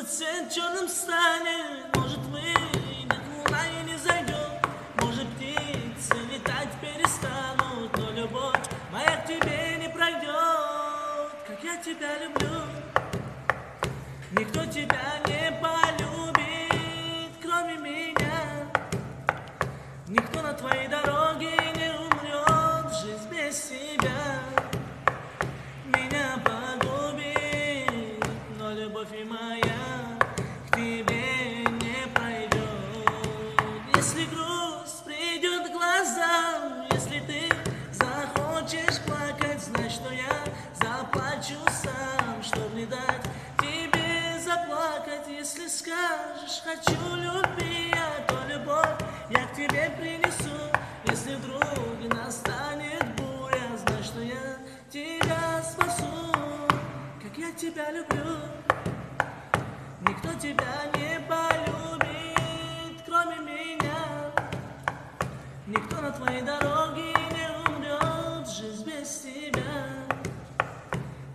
свет черным станет, может выйдет луна и не зайдет, может птицы летать перестанут, но любовь моя к тебе не пройдет, как я тебя люблю. Никто тебя не полюбит, кроме меня. Никто на твоей дороге не умрет, жизнь без тебя меня погубит, но любовь и моя к тебе не пройдет. Если грусть придет к глазам, если ты захочешь плакать, знай, что я заплачу сам, чтоб не дать тебе заплакать. Если скажешь хочу любви, то любовь я к тебе принесу. Если вдруг настанет буря, знай, что я тебя спасу, как я тебя люблю. Никто тебя не полюбит, кроме меня. Никто на твоей дороге не умрет, жизнь без тебя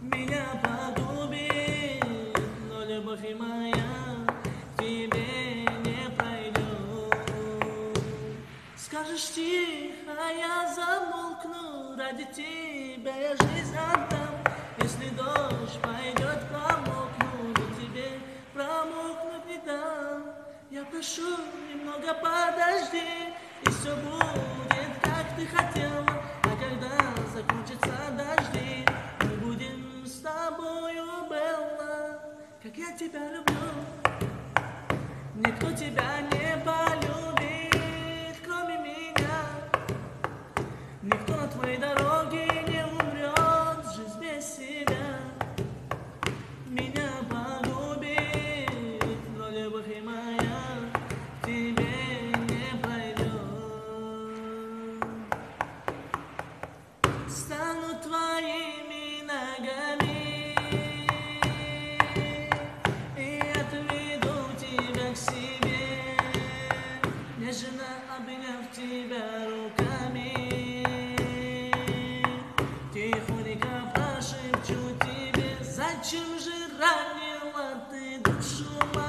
меня погубит, но любовь и моя к тебе не пройдет. Скажешь тихо, я замолкну, ради тебя я жизнь отдам. Если дождь пойдет, промокну, но тебе промокнуть не дам. Я прошу, немного подожди, и все будет, как ты хотела. А когда закончатся дожди, мы будем с тобою, Белла, как я тебя люблю. Никто тебя не полюбит, кроме меня. Никто на твоей дороге не умрет, жизнь без себя меня погубит, но любовь и моя к тебе не пройдет. Стану твоими ногами и отведу тебя к себе, нежно обняв тебя руками, тихонько прошепчу тебе, зачем же ранила ты душу мою.